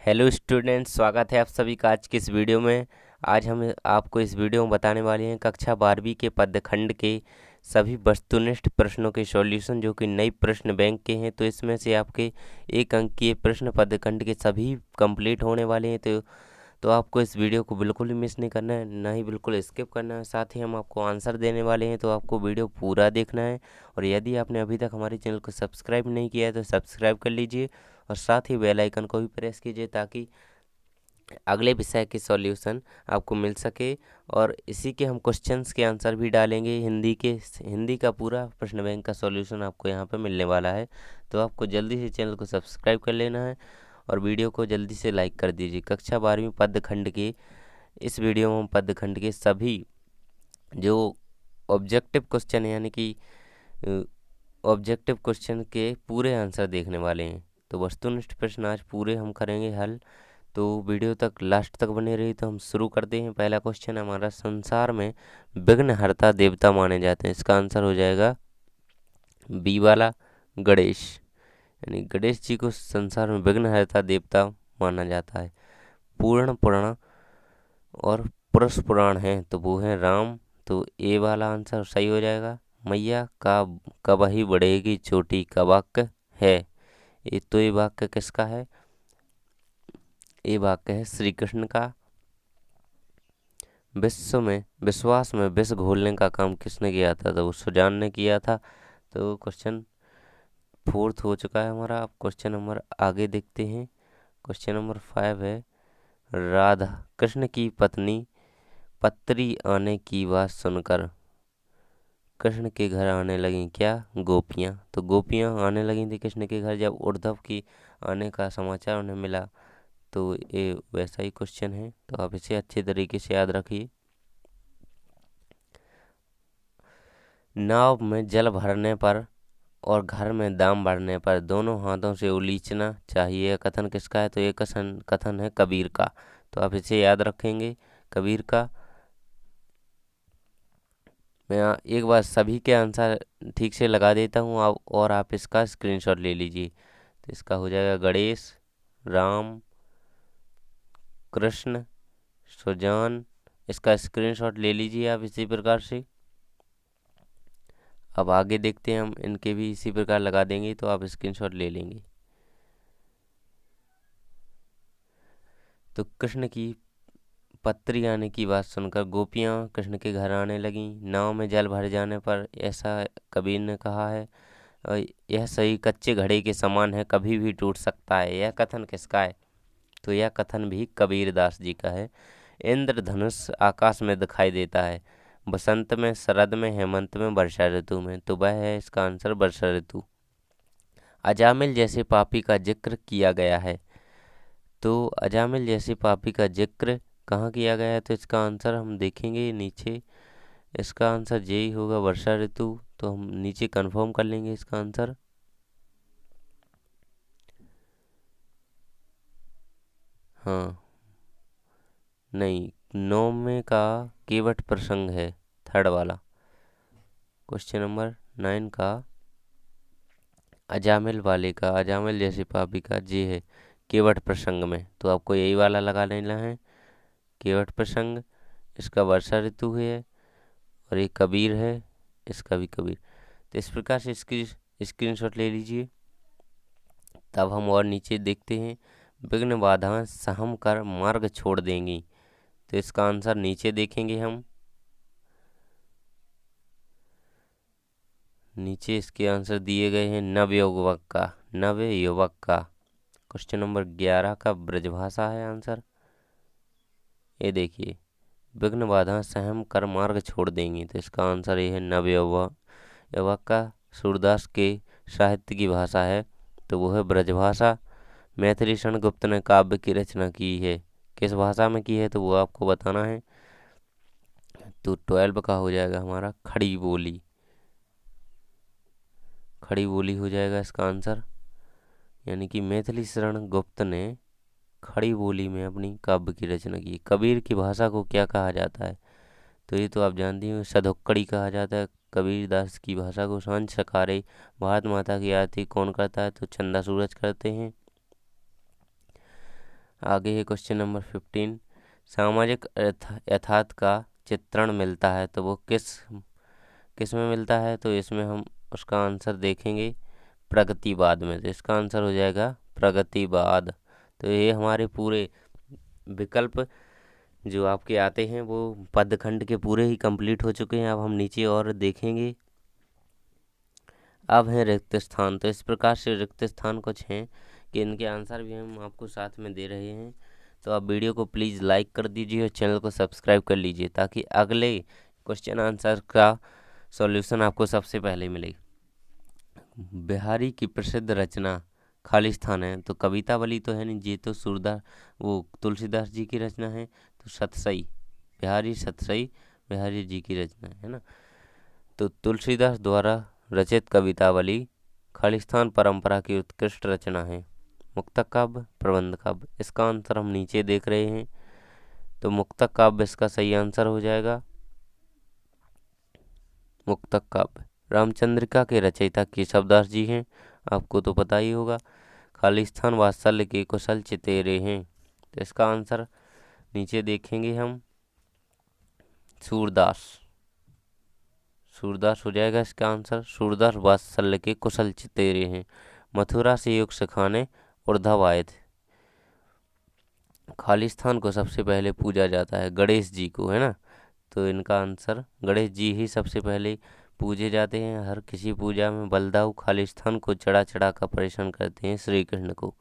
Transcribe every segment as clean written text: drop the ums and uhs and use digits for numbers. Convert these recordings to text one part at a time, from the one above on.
Hello students, स्वागत है आप सभी का आज की इस वीडियो में। आज हम आपको इस वीडियो में बताने वाले हैं कक्षा 12वीं के पद्यखंड के सभी वस्तुनिष्ठ प्रश्नों के सॉल्यूशन, जो कि नई प्रश्न बैंक के हैं। तो इसमें से आपके 1 अंकीय प्रश्न पद्यखंड के सभी कंप्लीट होने वाले हैं। तो आपको इस वीडियो को बिल्कुल भी मिस नहीं करना है, ना ही बिल्कुल स्किप करना है। साथ ही हम आपको आंसर देने वाले हैं, तो आपको वीडियो पूरा देखना है। और यदि आपने अभी तक हमारे चैनल को सब्सक्राइब नहीं किया है तो सब्सक्राइब कर लीजिए और साथ ही बेल आइकन को भी प्रेस कीजिए, ताकि अगले विषय के सॉल्यूशन आपको मिल सके। और इसी के हम क्वेश्चंस के आंसर भी डालेंगे। हिंदी का पूरा प्रश्न बैंक का सॉल्यूशन आपको यहाँ पे मिलने वाला है। तो आपको जल्दी से चैनल को सब्सक्राइब कर लेना है और वीडियो को जल्दी से लाइक कर दीजिए। कक्षा 12वीं पद्यखंड के इस वीडियो में हम पद्यखंड के सभी जो ऑब्जेक्टिव क्वेश्चन यानी कि ऑब्जेक्टिव क्वेश्चन के पूरे आंसर देखने वाले हैं। तो वस्तुनिष्ठ प्रश्न आज पूरे हम करेंगे हल। तो वीडियो तक लास्ट तक बने रही। तो हम शुरू करते हैं। पहला क्वेश्चन हमारा, संसार में विघ्नहर्ता देवता माने जाते हैं। इसका आंसर हो जाएगा बी वाला, गणेश। यानी गणेश जी को संसार में विघ्नहर्ता देवता माना जाता है। पूर्ण पुराण और पुरुष पुराण हैं तो वो हैं राम। तो ए वाला आंसर सही हो जाएगा। मैया का कबही बढ़ेगी चोटी का वाक्य है। ये वाक्य किसका है? ये वाक्य है श्री कृष्ण का। विश्वास में विष घोलने का काम किसने किया था? तो वो सुजान ने किया था। तो क्वेश्चन फोर्थ हो चुका है हमारा। अब क्वेश्चन नंबर आगे देखते हैं। क्वेश्चन नंबर 5 है, राधा कृष्ण की पत्नी पत्री आने की बात सुनकर कृष्ण के घर आने लगी क्या? गोपियाँ। तो गोपियाँ आने लगी थी कृष्ण के घर जब उद्धव की आने का समाचार उन्हें मिला। तो ये वैसा ही क्वेश्चन है, तो आप इसे अच्छे तरीके से याद रखिए। नाव में जल भरने पर और घर में दाम बढ़ने पर दोनों हाथों से उलीचना चाहिए, यह कथन किसका है? तो ये कथन कथन है कबीर का। तो आप इसे याद रखेंगे, कबीर का। मैं एक बार सभी के आंसर ठीक से लगा देता हूँ आप, और आप इसका स्क्रीनशॉट ले लीजिए। तो इसका हो जाएगा गणेश, राम, कृष्ण, सुजान। इसका स्क्रीनशॉट ले लीजिए आप इसी प्रकार से। अब आगे देखते हैं, हम इनके भी इसी प्रकार लगा देंगे तो आप स्क्रीनशॉट ले लेंगे। तो कृष्ण की पत्री आने की बात सुनकर गोपियाँ कृष्ण के घर आने लगीं। नाव में जल भर जाने पर, ऐसा कबीर ने कहा है। और यह सही कच्चे घड़े के समान है, कभी भी टूट सकता है। यह कथन किसका है? तो यह कथन भी कबीरदास जी का है। इंद्रधनुष आकाश में दिखाई देता है, बसंत में, शरद में, हेमंत में, वर्षा ऋतु में। तो वह है इसका आंसर वर्षा ऋतु। अजामिल जैसे पापी का जिक्र किया गया है। तो अजामिल जैसे पापी का जिक्र कहाँ किया गया है? तो इसका आंसर हम देखेंगे नीचे। इसका आंसर जे ही होगा, वर्षा ऋतु। तो हम नीचे कंफर्म कर लेंगे इसका आंसर। हाँ, नहीं, 9 का केवट प्रसंग है, थर्ड वाला। क्वेश्चन नंबर 9 का अजामिल वाले का, अजामिल जैसे पापी का जे है केवट प्रसंग में। तो आपको यही वाला लगा लेना है, केवट प्रसंग। इसका वर्षा ऋतु है और ये कबीर है, इसका भी कबीर। तो इस प्रकार से इसकी स्क्रीनशॉट ले लीजिए। तब हम और नीचे देखते हैं, विघ्न बाधाएं सहम कर मार्ग छोड़ देंगी। तो इसका आंसर नीचे देखेंगे हम। नीचे इसके आंसर दिए गए हैं, नव युवक का। क्वेश्चन नंबर 11 का ब्रजभाषा है आंसर। ये देखिए, विघ्न बाधा सहम कर मार्ग छोड़ देंगी। तो इसका आंसर ये है नव युवक। युवक का सूरदास के साहित्य की भाषा है, तो वो है ब्रजभाषा। मैथिली शरण गुप्त ने काव्य की रचना की है, किस भाषा में की है? तो वो आपको बताना है। तो 12 का हो जाएगा हमारा खड़ी बोली। खड़ी बोली हो जाएगा इसका आंसर। यानी कि मैथिली शरण गुप्त ने खड़ी बोली में अपनी काव्य की रचना की। कबीर की भाषा को क्या कहा जाता है? तो ये तो आप जानती हो, सधुक्कड़ी कहा जाता है। कबीरदास की भाषा को सांझ सकारे। भारत माता की आरती कौन करता है? तो चंदा सूरज करते हैं। आगे है क्वेश्चन नंबर 15। सामाजिक यथार्थ का चित्रण मिलता है तो वो किस किस में मिलता है, तो इसमें हम उसका आंसर देखेंगे प्रगतिवाद में। तो इसका आंसर हो जाएगा प्रगतिवाद। तो ये हमारे पूरे विकल्प जो आपके आते हैं वो पदखंड के पूरे ही कंप्लीट हो चुके हैं। अब हम नीचे और देखेंगे। अब है रिक्त स्थान। तो इस प्रकार से रिक्त स्थान कुछ हैं कि इनके आंसर भी हम आपको साथ में दे रहे हैं। तो आप वीडियो को प्लीज़ लाइक कर दीजिए और चैनल को सब्सक्राइब कर लीजिए ताकि अगले क्वेश्चन आंसर का सॉल्यूशन आपको सबसे पहले मिले। बिहारी की प्रसिद्ध रचना खालिस्तान है, तो कवितावली तो है नहीं, ये तो सूरदास वो तुलसीदास जी की रचना है। तो सतसई, बिहारी सतसई बिहारी जी की रचना है ना। तो तुलसीदास द्वारा रचित कवितावली खालिस्तान परंपरा की उत्कृष्ट रचना है। मुक्तक काव्य, प्रबंध काव्य, इसका आंसर हम नीचे देख रहे हैं। तो मुक्तक काव्य इसका सही आंसर हो जाएगा। मुक्तक काव्य रामचंद्रिका के रचयिता केशवदास जी हैं, आपको तो पता ही होगा। खालिस्तान वात्सल्य के कुशल चितेरे हैं, तो इसका आंसर नीचे देखेंगे हम सूरदास। सूरदास हो जाएगा इसका आंसर। सूरदास वात्सल्य के कुशल चितेरे हैं। मथुरा से युग सिखाने उद्धव आए थे। खालिस्तान को सबसे पहले पूजा जाता है गणेश जी को, है ना। तो इनका आंसर गणेश जी ही सबसे पहले पूजे जाते हैं। हर किसी पूजा में बलदाऊ खालिस्तान को चढ़ा चढ़ा कर परेशान करते हैं श्री कृष्ण को।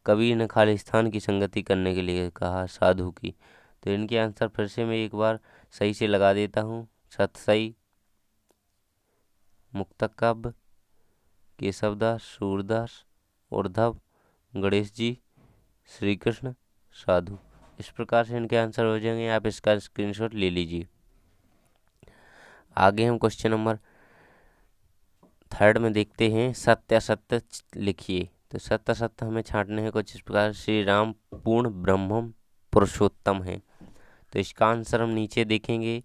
कबीर ने खालिस्तान की संगति करने के लिए कहा साधु की। तो इनके आंसर फिर से मैं एक बार सही से लगा देता हूँ। सतसई, मुक्तक काव्य, केशवदास, सूरदास, उद्धव, गणेश जी, श्री कृष्ण, साधु। इस प्रकार से इनके आंसर हो जाएंगे। आप इसका स्क्रीनशॉट ले लीजिए। आगे हम क्वेश्चन नंबर 3 में देखते हैं। सत्य असत्य लिखिए। तो सत्य असत्य हमें छांटने हैं कुछ इस प्रकार। श्री राम पूर्ण ब्रह्म पुरुषोत्तम है, तो इसका आंसर हम नीचे देखेंगे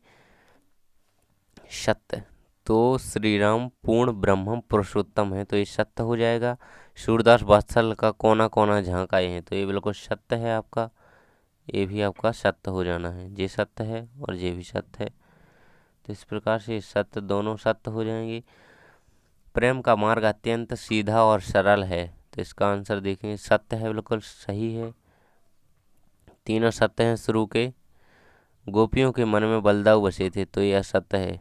सत्य। तो श्री राम पूर्ण ब्रह्म पुरुषोत्तम है, तो ये सत्य हो जाएगा। सूरदास वात्सल्य का कोना कोना झांकाए हैं, तो ये बिल्कुल सत्य है आपका। ये भी आपका सत्य हो जाना है। ये सत्य है और ये भी सत्य है, तो इस प्रकार से सत्य दोनों सत्य हो जाएंगे। प्रेम का मार्ग अत्यंत सीधा और सरल है, तो इसका आंसर देखेंगे सत्य है, बिल्कुल सही है। तीनों सत्य हैं शुरू के। गोपियों के मन में बलदाऊ बसे थे, तो यह सत्य है।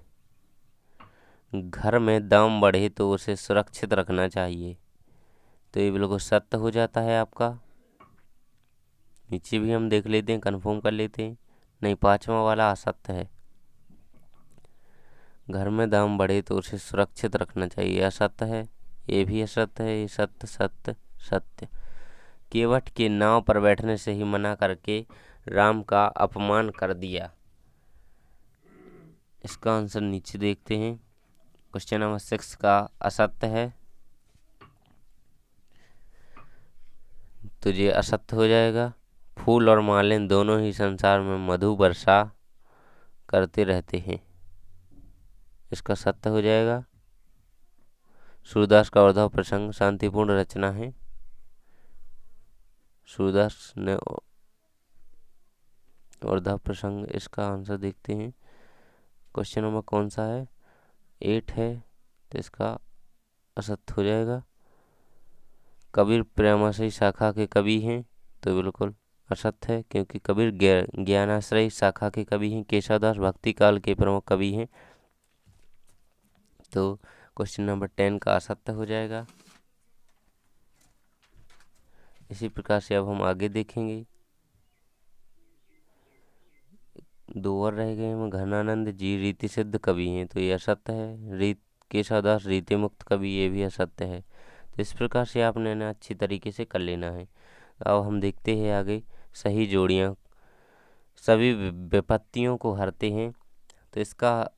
घर में दाम बढ़े तो उसे सुरक्षित रखना चाहिए, तो ये बिल्कुल सत्य हो जाता है आपका। नीचे भी हम देख लेते हैं, कंफर्म कर लेते हैं। नहीं, 5वां वाला असत्य है। घर में दाम बढ़े तो उसे सुरक्षित रखना चाहिए, असत्य है। ये भी असत्य है। ये सत्य सत्य सत्य। केवट के नाव पर बैठने से ही मना करके राम का अपमान कर दिया, इसका आंसर नीचे देखते हैं। क्वेश्चन नंबर 6 का असत्य है, तो ये असत्य हो जाएगा। फूल और मालिन दोनों ही संसार में मधु वर्षा करते रहते हैं, इसका सत्य हो जाएगा। सूरदास का उद्धव प्रसंग शांतिपूर्ण रचना है। सूरदास ने उद्धव प्रसंग, इसका आंसर देखते हैं। क्वेश्चन नंबर कौन सा है? 8 है, तो इसका असत्य हो जाएगा। कबीर प्रेमाश्रयी शाखा के कवि हैं, तो बिल्कुल असत्य है, क्योंकि कबीर ज्ञानाश्रयी शाखा के कवि हैं। केशवदास भक्ति काल के प्रमुख कवि हैं, तो क्वेश्चन नंबर 10 का असत्य हो जाएगा। इसी प्रकार से अब हम आगे देखेंगे। 2 और रह गए हैं। घनानंद जी रीति सिद्ध कवि हैं, तो ये असत्य है। केशवदास रीति मुक्त कवि, ये भी असत्य है। तो इस प्रकार से आपने ना अच्छी तरीके से कर लेना है। अब हम देखते हैं आगे। सही जोड़ियाँ सभी विपत्तियों को हरते हैं, तो इसका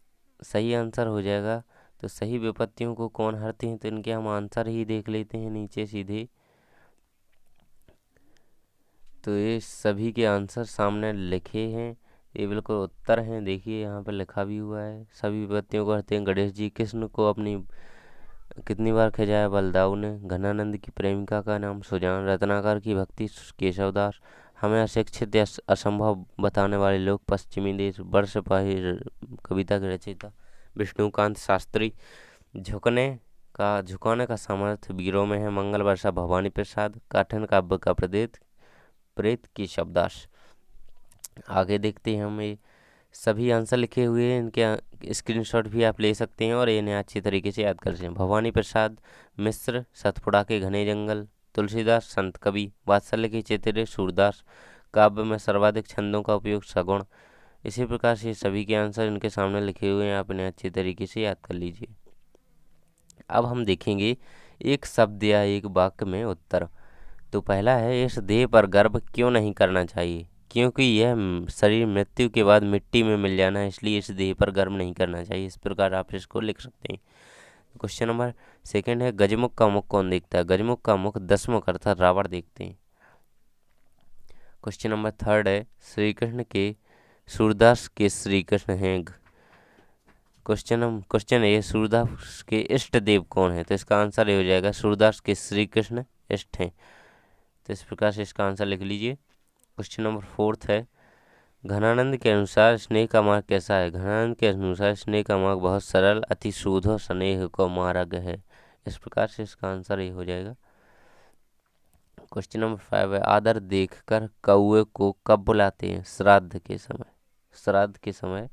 सही आंसर हो जाएगा। तो सही विपत्तियों को कौन हरते हैं, तो इनके हम आंसर ही देख लेते हैं नीचे सीधे। तो ये सभी के आंसर सामने लिखे हैं, ये बिल्कुल उत्तर हैं। देखिए यहाँ पर लिखा भी हुआ है। सभी विपत्तियों को हरते हैं गणेश जी। कृष्ण को अपनी कितनी बार खिजाया बलदाऊ ने। घनानंद की प्रेमिका का नाम सुजान। रत्नाकर की भक्ति केशवदास। हमें अशिक्षित या असंभव बताने वाले लोग पश्चिमी देश। वर्षपाही कविता के रचयिता विष्णुकांत शास्त्री। झुकाने का सामर्थ्य वीरों में है। मंगल वर्षा भवानी प्रसाद। काठिन काव्य का प्रदेश प्रेत की शब्दाश। आगे देखते हैं हम, ये सभी आंसर लिखे हुए हैं, इनके स्क्रीनशॉट भी आप ले सकते हैं और इन्हें अच्छी तरीके से याद कर सकते हैं। भवानी प्रसाद मिश्र, सतपुड़ा के घने जंगल। तुलसीदास संत कवि। वात्सल्य की चित्र सूरदास। काव्य में सर्वाधिक छंदों का उपयोग सगुण। इसी प्रकार से सभी के आंसर इनके सामने लिखे हुए हैं, आप इन्हें अच्छी तरीके से याद कर लीजिए। अब हम देखेंगे एक शब्द या एक वाक्य में उत्तर। तो पहला है, इस देह पर गर्व क्यों नहीं करना चाहिए? क्योंकि यह शरीर मृत्यु के बाद मिट्टी में मिल जाना है, इसलिए इस देह पर गर्व नहीं करना चाहिए। इस प्रकार आप इसको लिख सकते हैं। क्वेश्चन नंबर सेकंड है, गजमुख का मुख कौन देखता है? गजमुख का मुख दशमुख अर्थात रावण देखते हैं। क्वेश्चन नंबर थर्ड है, श्री कृष्ण के सूरदास के श्री कृष्ण हैं। क्वेश्चन है, सूरदास के इष्ट देव कौन है? तो इसका आंसर ये हो जाएगा, सूरदास के श्री कृष्ण इष्ट हैं। तो इस प्रकार से इसका आंसर लिख लीजिए। क्वेश्चन नंबर फोर्थ है, घनानंद के अनुसार स्नेह का मार्ग कैसा है? घनानंद के अनुसार स्नेह का मार्ग बहुत सरल, अति शुद्ध स्नेह को मार्ग है। इस प्रकार से इसका आंसर ये हो जाएगा। क्वेश्चन नंबर 5 है, आदर देखकर कौए को कब बुलाते हैं? श्राद्ध के समय। श्राद्ध के समय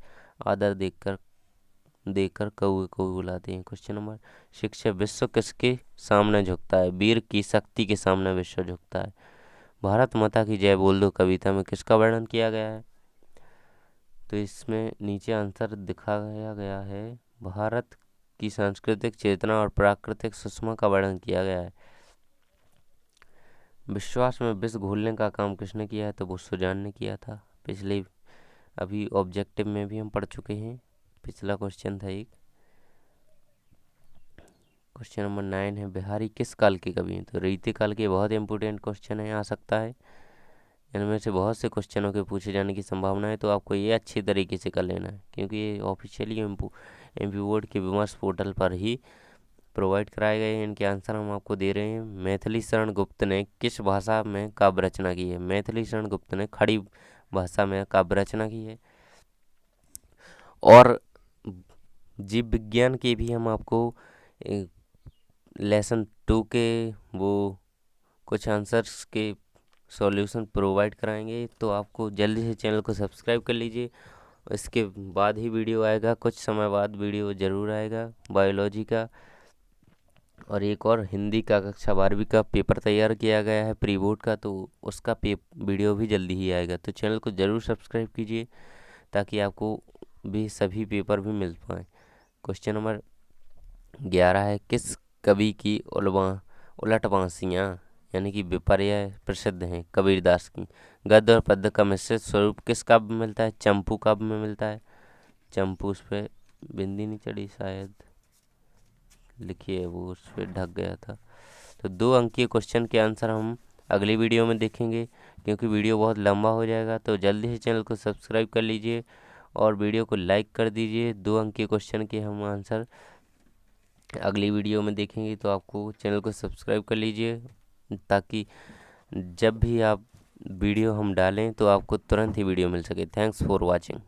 आदर देखकर कौए को बुलाते हैं। क्वेश्चन नंबर 6 है, विश्व किसके सामने झुकता है? वीर की शक्ति के सामने विश्व झुकता है। भारत माता की जय बोल दो कविता में किसका वर्णन किया गया है? तो इसमें नीचे आंसर दिखाया गया है, भारत की सांस्कृतिक चेतना और प्राकृतिक सुषमा का वर्णन किया गया है। विश्वास में विष घोलने का काम किसने किया है? तो वो सुजान ने किया था। पिछले अभी ऑब्जेक्टिव में भी हम पढ़ चुके हैं, पिछला क्वेश्चन था एक। क्वेश्चन नंबर 9 है, बिहारी किस काल के कवि हैं? तो रीति काल के बहुत इंपॉर्टेंट क्वेश्चन है, आ सकता है। इनमें से बहुत से क्वेश्चनों के पूछे जाने की संभावना है, तो आपको ये अच्छी तरीके से कर लेना है, क्योंकि ये ऑफिशियली एमपी बोर्ड के विमर्श पोर्टल पर ही प्रोवाइड कराए गए हैं। इनके आंसर हम आपको दे रहे हैं। मैथिली शरण गुप्त ने किस भाषा में काव्य रचना की है? मैथिली शरण गुप्त ने खड़ी भाषा में काव्य रचना की है। और जीव विज्ञान के भी हम आपको लेसन 2 के वो कुछ आंसर्स के सॉल्यूशन प्रोवाइड कराएंगे, तो आपको जल्दी से चैनल को सब्सक्राइब कर लीजिए। इसके बाद ही वीडियो आएगा, कुछ समय बाद वीडियो ज़रूर आएगा बायोलॉजी का। और एक और हिंदी का कक्षा 12वीं का पेपर तैयार किया गया है प्री बोर्ड का, तो उसका वीडियो भी जल्दी ही आएगा। तो चैनल को ज़रूर सब्सक्राइब कीजिए ताकि आपको भी सभी पेपर भी मिल पाएँ। क्वेश्चन नंबर 11 है, किस कवि की उलट बांसियाँ यानी कि विपर्य प्रसिद्ध हैं? कबीरदास की। गद्य और पद्य का मिश्रित स्वरूप किस काव्य में मिलता है? चंपू काव्य में मिलता है। चंपू, उस पर बिंदी नहीं चढ़ी शायद, लिखिए वो उस पर ढक गया था। तो 2 अंकीय क्वेश्चन के आंसर हम अगली वीडियो में देखेंगे, क्योंकि वीडियो बहुत लंबा हो जाएगा। तो जल्दी से चैनल को सब्सक्राइब कर लीजिए और वीडियो को लाइक कर दीजिए। 2 अंकीय क्वेश्चन के हम आंसर अगली वीडियो में देखेंगे, तो आपको चैनल को सब्सक्राइब कर लीजिए ताकि जब भी आप वीडियो हम डालें तो आपको तुरंत ही वीडियो मिल सके। Thanks for watching.